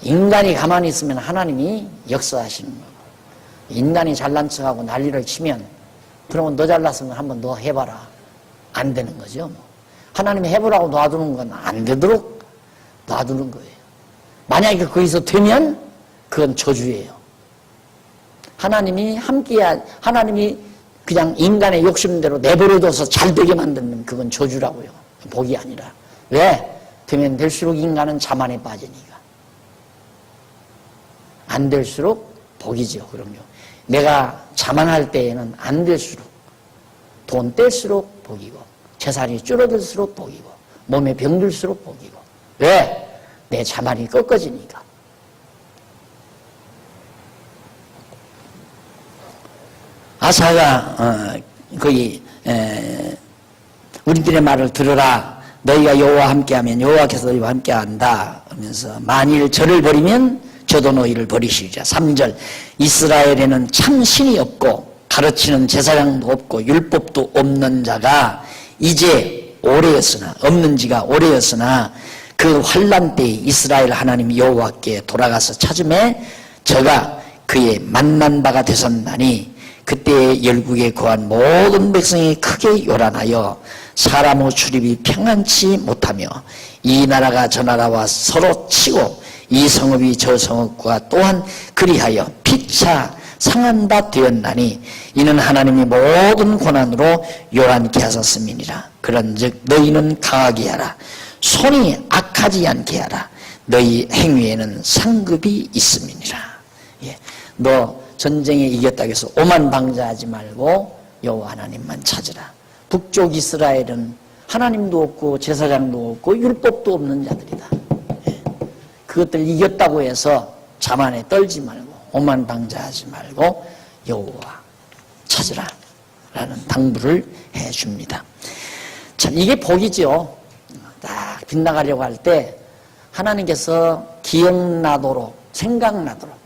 인간이 가만히 있으면 하나님이 역사하시는 거고, 인간이 잘난 척하고 난리를 치면 그러면 너 잘났으면 한번 너 해봐라. 안 되는 거죠. 하나님이 해보라고 놔두는 건 안 되도록 놔두는 거예요. 만약에 거기서 되면 그건 저주예요. 하나님이 하나님이 그냥 인간의 욕심대로 내버려둬서 잘 되게 만드는 그건 저주라고요. 복이 아니라. 왜? 되면 될수록 인간은 자만에 빠지니까. 안 될수록 복이죠. 그럼요. 내가 자만할 때에는 안 될수록, 돈 뗄수록 복이고, 재산이 줄어들수록 복이고, 몸에 병들수록 복이고. 왜? 내 자만이 꺾어지니까. 아사가 거기 우리들의 말을 들으라. 너희가 여호와와 함께하면 여호와께서 너희와 함께한다 하면서 만일 저를 버리면 저도 너희를 버리시리라. 3절 이스라엘에는 참 신이 없고 가르치는 제사장도 없고 율법도 없는 자가 이제 오래였으나 없는 지가 오래였으나 그 환난 때에 이스라엘 하나님 여호와께 돌아가서 찾음에 저가 그의 만난 바가 되었나니 그때 열국에 거한 모든 백성이 크게 요란하여 사람의 출입이 평안치 못하며 이 나라가 저 나라와 서로 치고 이 성읍이 저 성읍과 또한 그리하여 피차 상한 바 되었나니 이는 하나님이 모든 고난으로 요란케 하셨음이니라. 그런즉 너희는 강하게 하라. 손이 악하지 않게 하라. 너희 행위에는 상급이 있음이니라. 예. 너 전쟁에 이겼다고 해서 오만방자하지 말고 여호와 하나님만 찾으라. 북쪽 이스라엘은 하나님도 없고 제사장도 없고 율법도 없는 자들이다. 예. 그것들 이겼다고 해서 자만에 떨지 말고 오만방자하지 말고 여호와 찾으라 라는 당부를 해줍니다. 참 이게 복이죠. 딱 빗나가려고 할 때 하나님께서 기억나도록 생각나도록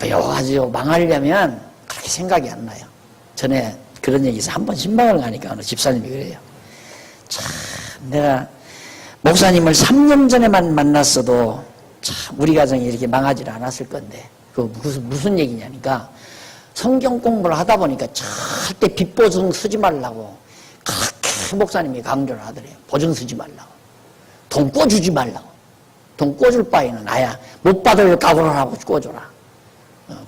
여러 가지 망하려면 그렇게 생각이 안 나요. 전에 그런 얘기 있어요. 한번 신방을 가니까 어느 집사님이 그래요. 참 내가 목사님을 3년 전에만 만났어도 참 우리 가정이 이렇게 망하지 않았을 건데 그 무슨 얘기냐니까 성경 공부를 하다 보니까 절대 빚보증 쓰지 말라고 그렇게 목사님이 강조를 하더래요. 보증 쓰지 말라고. 돈 꿔주지 말라고. 돈 꿔줄 바에는 아야 못 받을 각오를 하고 꿔줘라.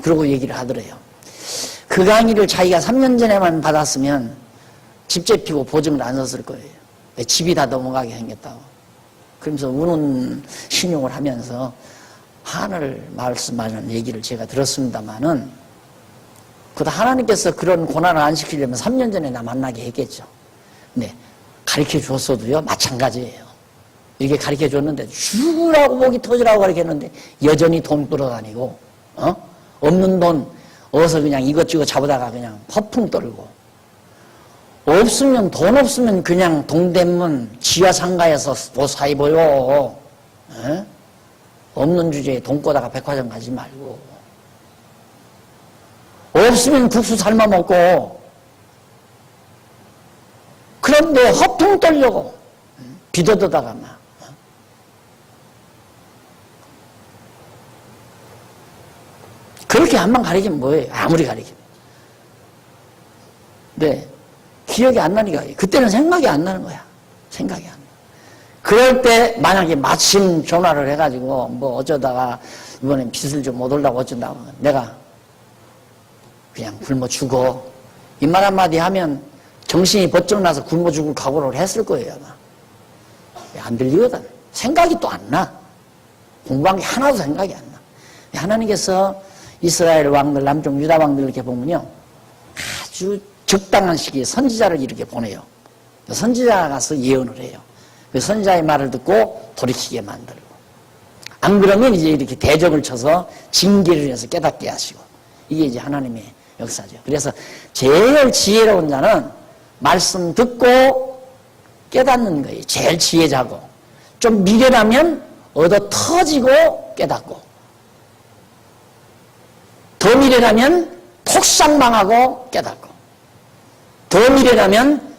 그러고 얘기를 하더래요. 그 강의를 자기가 3년 전에만 받았으면 집 잡히고 보증을 안 썼을 거예요. 집이 다 넘어가게 생겼다고. 그러면서 우는 신용을 하면서 한을 말씀하는 얘기를 제가 들었습니다마는 그다 하나님께서 그런 고난을 안 시키려면 3년 전에 나 만나게 했겠죠. 네, 가르쳐 줬어도요 마찬가지예요. 이렇게 가르쳐 줬는데 죽으라고 목이 터지라고 가르쳤는데 여전히 돈 끌어다니고 없는 돈 어서 그냥 이것저것 잡아다가 그냥 허풍 떨고, 없으면, 돈 없으면 그냥 동대문 지하상가에서 뭐 사입어요. 에? 없는 주제에 돈 꼬다가 백화점 가지 말고, 없으면 국수 삶아 먹고, 그런데 허풍 떨려고 비도다가 막 그렇게 한번 가리키면 뭐예요? 아무리 가리키면. 네, 기억이 안 나니까 그때는 생각이 안 나는 거야. 생각이 안 나. 그럴 때 만약에 마침 전화를 해가지고 뭐 어쩌다가 이번엔 빚을 좀 못 올라고 어쩐다고 내가 그냥 굶어 죽어 이 말 한마디 하면 정신이 번쩍 나서 굶어 죽을 각오를 했을 거예요. 아마. 안 들리거든. 생각이 또 안 나. 공부한 게 하나도 생각이 안 나. 하나님께서 이스라엘 왕들, 남쪽 유다 왕들 이렇게 보면요. 아주 적당한 시기에 선지자를 이렇게 보내요. 선지자가 가서 예언을 해요. 그 선지자의 말을 듣고 돌이키게 만들고. 안 그러면 이제 이렇게 대적을 쳐서 징계를 해서 깨닫게 하시고. 이게 이제 하나님의 역사죠. 그래서 제일 지혜로운 자는 말씀 듣고 깨닫는 거예요. 제일 지혜자고. 좀 미련하면 얻어 터지고 깨닫고. 더 미련하면 폭삭망하고 깨닫고. 더 미련하면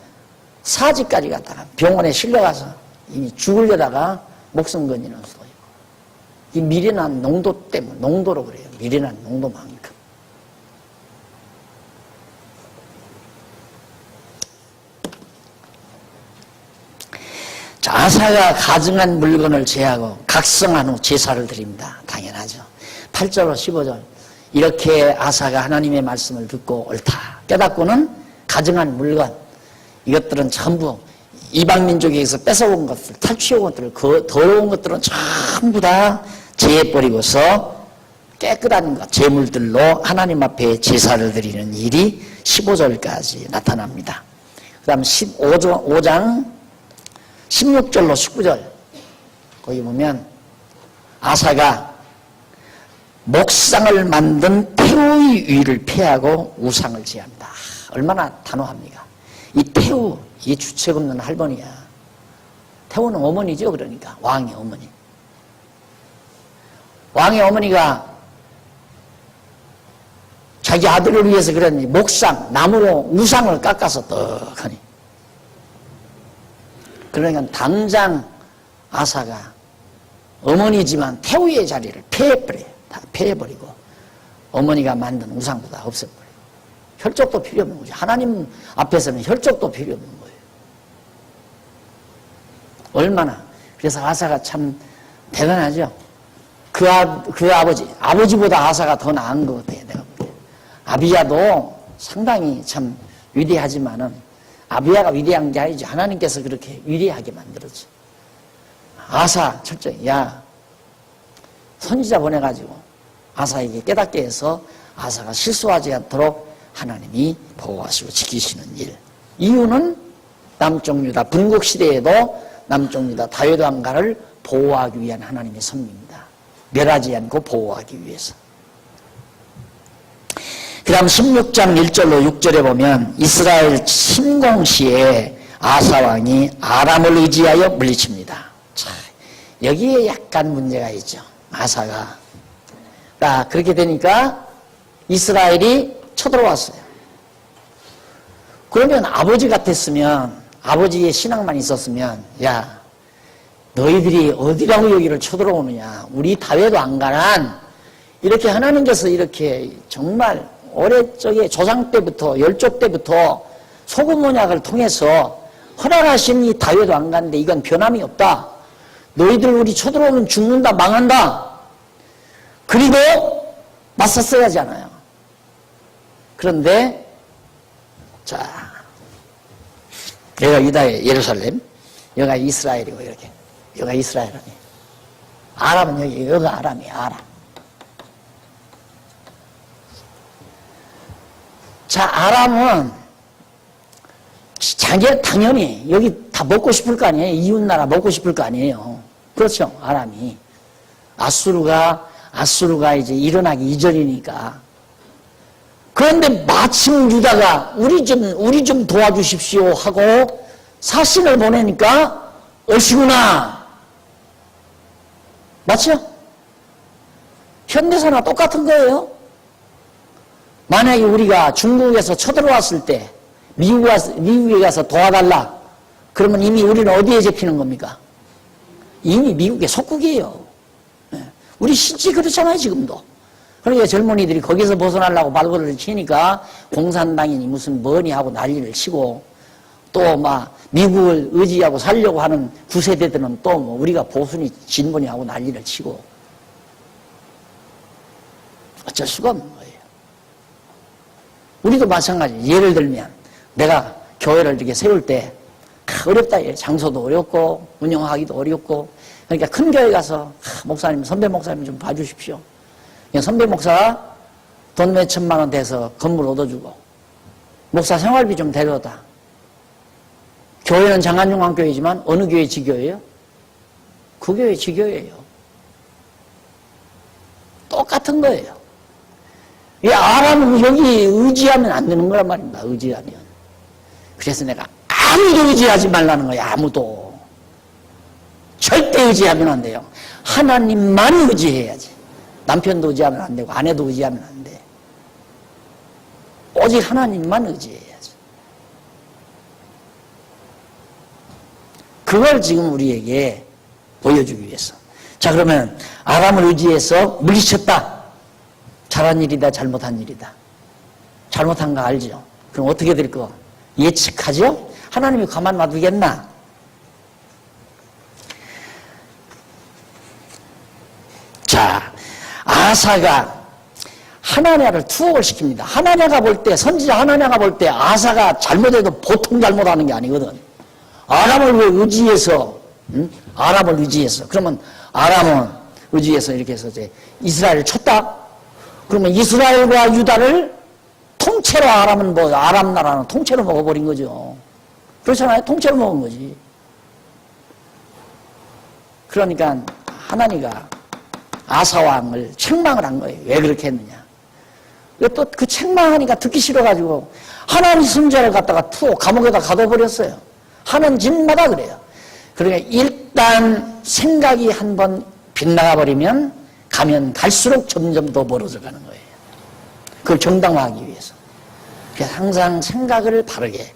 사지까지 갔다가 병원에 실려가서 이미 죽으려다가 목숨 건지는 수도 있고. 이 미련한 농도 때문에, 농도로 그래요. 미련한 농도만큼. 자, 아사가 가증한 물건을 제하고 각성한 후 제사를 드립니다. 당연하죠. 8절로 15절. 이렇게 아사가 하나님의 말씀을 듣고 옳다 깨닫고는 가증한 물건, 이것들은 전부 이방민족에게서 뺏어온 것들, 탈취해온 것들, 그 더러운 것들은 전부 다 제해버리고서 깨끗한 것, 제물들로 하나님 앞에 제사를 드리는 일이 15절까지 나타납니다. 그 다음 5장 16절로 19절 거기 보면 아사가 목상을 만든 태우의 위를 폐하고 우상을 제합니다. 얼마나 단호합니까? 이 태우, 이 주책 없는 할머니야. 태우는 어머니죠. 그러니까 왕의 어머니. 왕의 어머니가 자기 아들을 위해서 그랬니 목상, 나무로 우상을 깎아서 떡하니. 그러니까 당장 아사가 어머니지만 태우의 자리를 폐해버려요. 다 폐해버리고 어머니가 만든 우상도 다 없애버려요. 혈족도 필요 없는 거죠. 하나님 앞에서는 혈족도 필요 없는 거예요. 얼마나. 그래서 아사가 참 대단하죠. 그 아버지보다 아사가 더 나은 것 같아요. 내가 볼 때. 아비야도 상당히 참 위대하지만은 아비야가 위대한 게 아니지. 하나님께서 그렇게 위대하게 만들었죠. 아사 철저히 선지자 보내가지고 아사에게 깨닫게 해서 아사가 실수하지 않도록 하나님이 보호하시고 지키시는 일. 이유는 남쪽 유다 분국 시대에도 남쪽 유다 다윗 왕가를 보호하기 위한 하나님의 섭리입니다. 멸하지 않고 보호하기 위해서. 그 다음 16장 1절로 6절에 보면 이스라엘 침공 시에 아사왕이 아람을 의지하여 물리칩니다. 자, 여기에 약간 문제가 있죠. 아사가. 그렇게 되니까 이스라엘이 쳐들어왔어요. 그러면 아버지 같았으면, 아버지의 신앙만 있었으면, 야, 너희들이 어디라고 여기를 쳐들어오느냐. 우리 다윗 왕가는 이렇게 하나님께서 이렇게 정말 오래적에 조상 때부터, 열조 때부터 소금 언약을 통해서 허락하신 이 다윗 왕가인데 이건 변함이 없다. 너희들 우리 쳐들어오면 죽는다, 망한다. 그리고 맞섰어야 하잖아요. 그런데 자, 여기가 유다의 예루살렘, 여기가 이스라엘이고 이렇게, 여기가 이스라엘 아니에요. 아람은 여기가 아람이에요. 아람. 자, 아람은 자기 당연히 여기 다 먹고 싶을 거 아니에요. 이웃나라 먹고 싶을 거 아니에요. 그렇죠. 아람이 아수르가 이제 일어나기 이전이니까 그런데 마침 유다가 우리 좀 도와주십시오 하고 사신을 보내니까 얼씨구나. 맞죠? 현대사나 똑같은 거예요. 만약에 우리가 중국에서 쳐들어왔을 때 미국에 가서 도와달라. 그러면 이미 우리는 어디에 잡히는 겁니까? 이미 미국의 속국이에요. 우리 실제 그렇잖아요, 지금도. 그러니까 젊은이들이 거기서 벗어나려고 발버둥을 치니까 공산당이니 무슨 뭐니 하고 난리를 치고 또 막 미국을 의지하고 살려고 하는 구세대들은 또 뭐 우리가 보수니 진보니 하고 난리를 치고 어쩔 수가 없는 거예요. 우리도 마찬가지. 예를 들면 내가 교회를 이렇게 세울 때 어렵다. 장소도 어렵고 운영하기도 어렵고 그러니까 큰 교회 가서 목사님, 선배 목사님 좀 봐주십시오. 선배 목사가 돈 몇 천만 원 대서 건물 얻어주고 목사 생활비 좀 데려다. 교회는 장안용왕교회지만 어느 교회 지교예요? 그 교회 지교예요. 똑같은 거예요. 이 아람은 여기 의지하면 안 되는 거란 말입니다. 의지하면. 그래서 내가 아무도 의지하지 말라는 거예요. 아무도. 절대 의지하면 안 돼요. 하나님만 의지해야지. 남편도 의지하면 안 되고 아내도 의지하면 안 돼. 오직 하나님만 의지해야지. 그걸 지금 우리에게 보여주기 위해서. 자, 그러면 아람을 의지해서 물리쳤다. 잘한 일이다, 잘못한 일이다. 잘못한 거 알죠? 그럼 어떻게 될 거? 예측하죠? 하나님이 가만 놔두겠나? 자, 아사가 하나냐를 투옥을 시킵니다. 하나냐가 볼 때, 선지자 하나냐가 볼 때 아사가 잘못해도 보통 잘못하는 게 아니거든. 아람을 왜 의지해서, 아람을 의지해서. 그러면 아람은 의지해서 이렇게 해서 이제 이스라엘을 쳤다? 그러면 이스라엘과 유다를 통째로 아람은 뭐, 아람 나라는 통째로 먹어버린 거죠. 그렇잖아요? 통째로 먹은 거지. 그러니까 하나니가 아사왕을 책망을 한 거예요. 왜 그렇게 했느냐. 또 그 책망하니까 듣기 싫어가지고 하나님 선자를 갖다가 투옥 감옥에다 가둬버렸어요. 하는 짓마다 그래요. 그러니까 일단 생각이 한번 빗나가 가면 갈수록 점점 더 멀어져 가는 거예요. 그걸 정당화하기 위해서. 그래서 항상 생각을 바르게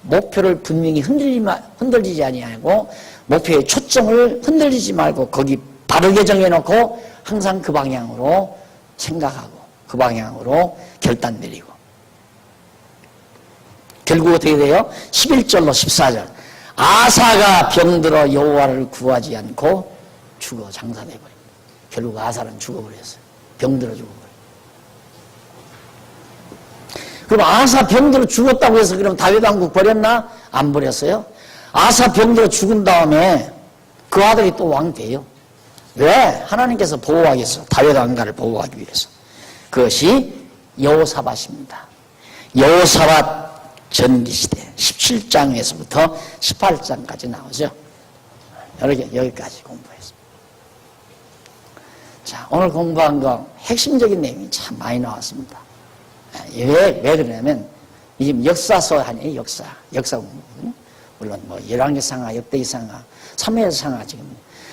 목표를 분명히 흔들리지 아니하고 목표의 초점을 흔들리지 말고 거기 바르게 정해놓고 항상 그 방향으로 생각하고 그 방향으로 결단 내리고 결국 어떻게 돼요? 11절로 14절 아사가 병들어 여호와를 구하지 않고 죽어 장사돼버립니다. 결국 아사는 죽어버렸어요. 병들어 죽어버려요. 그럼 아사 병들어 죽었다고 해서 그럼 다윗 왕국 버렸나? 안 버렸어요. 아사 병들어 죽은 다음에 그 아들이 또 왕 돼요. 왜? 하나님께서 보호하겠어. 다윗 왕가를 보호하기 위해서. 그것이 여호사밧입니다. 여호사밧 전기시대 17장에서부터 18장까지 나오죠. 여기까지 공부했습니다. 자, 오늘 공부한 거 핵심적인 내용이 참 많이 나왔습니다. 왜 그러냐면 지금 역사서 아니에요. 역사 공부거든요. 물론 뭐 열왕기상하, 역대기상하, 사무엘상하 지금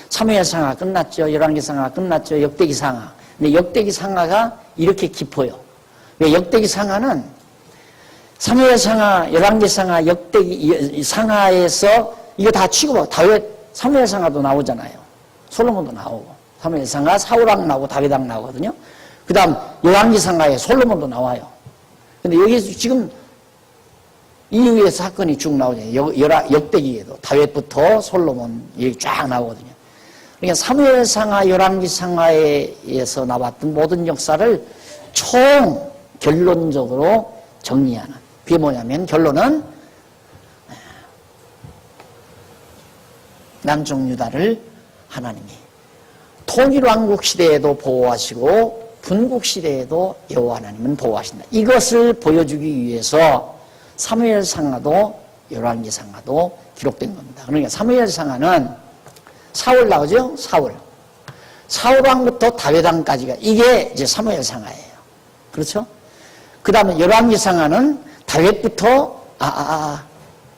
사무엘상하 끝났죠. 열왕기상하 끝났죠. 역대기상하. 근데 역대기상하가 이렇게 깊어요. 왜 역대기상하는 사무엘상하, 열왕기상하, 역대기상하에서 이거 다 치고 다윗 사무엘상하도 나오잖아요. 솔로몬도 나오고 사무엘상하 사울왕 나오고 다윗왕 나오거든요. 그 다음 열왕기상하에 솔로몬도 나와요. 근데 여기서 지금 이후에 사건이 쭉 나오잖아요. 역대기에도 다윗부터 솔로몬 여기 쫙 나오거든요. 그러니까 사무엘상하, 열왕기상하에서 나왔던 모든 역사를 총 결론적으로 정리하는. 그게 뭐냐면 결론은 남쪽 유다를 하나님이 통일왕국 시대에도 보호하시고 분국 시대에도 여호와 하나님은 보호하신다. 이것을 보여주기 위해서 사무엘상하도 열왕기상하도 기록된 겁니다. 그러니까 사무엘상하는 사울 나오죠? 사울왕부터 다윗왕까지가 이게 이제 사무엘상하예요. 그렇죠? 그 다음에 열왕기상하는 다윗부터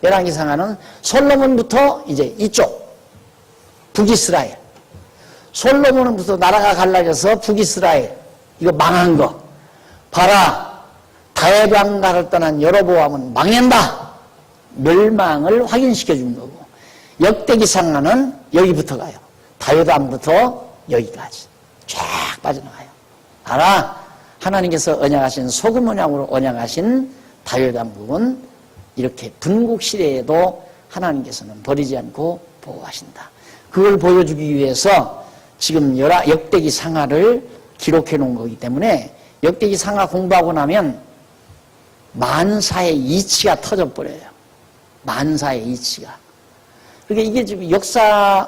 열왕기상하는 솔로몬부터 이제 이쪽 북이스라엘, 솔로몬부터 나라가 갈라져서 북이스라엘 이거 망한 거 봐라. 다윗 왕가를 떠난 여로보암은 망한다. 멸망을 확인시켜 준 거고, 역대기상하는 여기부터 가요. 다윗 왕부터 여기까지 쫙 빠져나가요. 알아, 하나님께서 언약하신 소금 언약으로 언약하신 다윗 왕국은 이렇게 분국 시대에도 하나님께서는 버리지 않고 보호하신다. 그걸 보여주기 위해서 지금 역대기 상하를 기록해 놓은 거기 때문에 역대기 상하 공부하고 나면 만사의 이치가 터져버려요. 만사의 이치가. 그러니까 이게 지금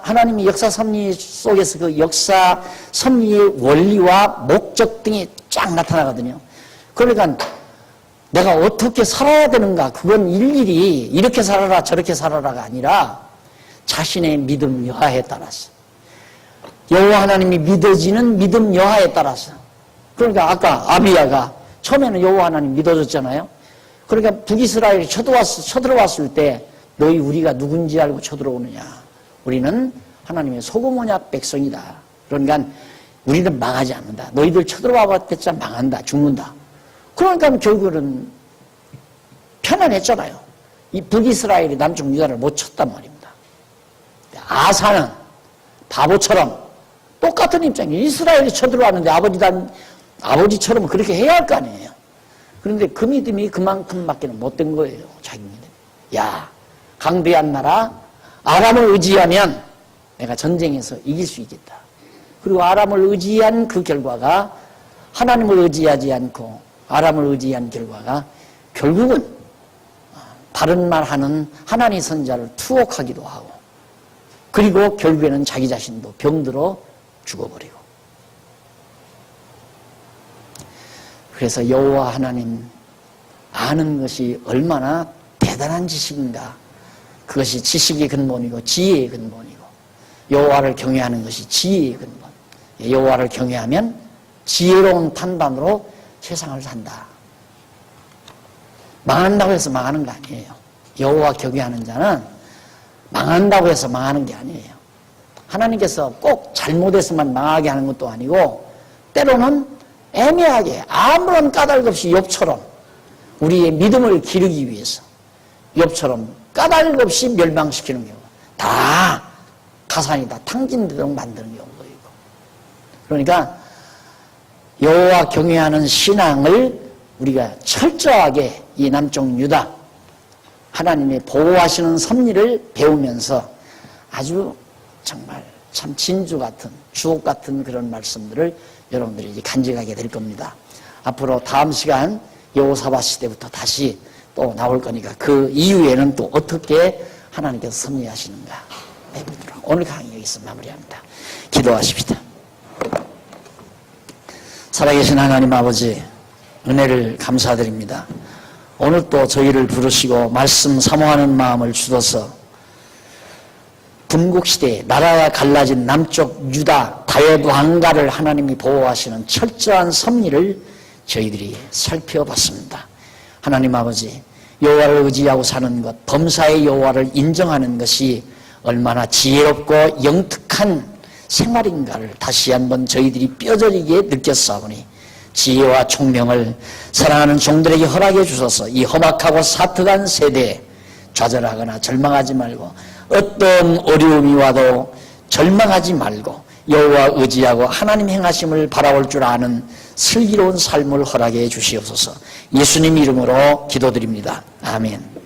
하나님이 역사 섭리 속에서 그 역사 섭리의 원리와 목적 등이 쫙 나타나거든요. 그러니까 내가 어떻게 살아야 되는가, 그건 일일이 이렇게 살아라 저렇게 살아라가 아니라 자신의 믿음 여하에 따라서, 여호와 하나님이 믿어지는 믿음 여하에 따라서. 그러니까 아까 아비야가 처음에는 여호와 하나님 믿어졌잖아요. 그러니까 북이스라엘이 쳐들어왔을 때 너희 우리가 누군지 알고 쳐들어오느냐, 우리는 하나님의 소금 언약 백성이다. 그러니까 우리는 망하지 않는다. 너희들 쳐들어와 봤자 망한다, 죽는다. 그러니까 결국은 편안했잖아요. 이 북이스라엘이 남쪽 유다를 못 쳤단 말입니다. 아사는 바보처럼 똑같은 입장이에요. 이스라엘이 쳐들어왔는데 아버지처럼 그렇게 해야 할 거 아니에요. 그런데 그 믿음이 그만큼밖에 못 된 거예요. 자기 믿음. 야, 강대한 나라 아람을 의지하면 내가 전쟁에서 이길 수 있겠다. 그리고 아람을 의지한 그 결과가, 하나님을 의지하지 않고 아람을 의지한 결과가 결국은 바른 말 하는 하나님 선자를 투옥하기도 하고, 그리고 결국에는 자기 자신도 병들어 죽어버리고. 그래서 여호와 하나님 아는 것이 얼마나 대단한 지식인가. 그것이 지식의 근본이고 지혜의 근본이고, 여호와를 경외하는 것이 지혜의 근본. 여호와를 경외하면 지혜로운 판단으로 세상을 산다. 망한다고 해서 망하는 거 아니에요. 여호와 경외하는 자는 망한다고 해서 망하는 게 아니에요. 하나님께서 꼭 잘못해서만 망하게 하는 것도 아니고, 때로는 애매하게 아무런 까닭 없이 욥처럼 우리의 믿음을 기르기 위해서 욥처럼 까닭 없이 멸망시키는 경우, 다 가산이다 탕진되도록 만드는 경우도 있고. 그러니까 여호와 경외하는 신앙을 우리가 철저하게 이 남쪽 유다 하나님의 보호하시는 섭리를 배우면서 아주 정말 참 진주 같은, 주옥 같은 그런 말씀들을 여러분들이 이제 간직하게 될 겁니다. 앞으로 다음 시간 여호사밧 시대부터 다시 또 나올 거니까 그 이후에는 또 어떻게 하나님께서 섭리하시는가 배우도록 오늘 강의 여기서 마무리합니다. 기도하십시다. 살아계신 하나님 아버지, 은혜를 감사드립니다. 오늘 또 저희를 부르시고 말씀 사모하는 마음을 주셔서 분국시대에 나라가 갈라진 남쪽 유다 다윗 왕가를 하나님이 보호하시는 철저한 섭리를 저희들이 살펴봤습니다. 하나님 아버지, 여호와를 의지하고 사는 것, 범사의 여호와를 인정하는 것이 얼마나 지혜롭고 영특한 생활인가를 다시 한번 저희들이 뼈저리게 느꼈사오니 지혜와 총명을 사랑하는 종들에게 허락해 주셔서 이 험악하고 사특한 세대에 좌절하거나 절망하지 말고, 어떤 어려움이 와도 절망하지 말고 여호와 의지하고 하나님 행하심을 바라볼 줄 아는 슬기로운 삶을 허락해 주시옵소서. 예수님 이름으로 기도드립니다. 아멘.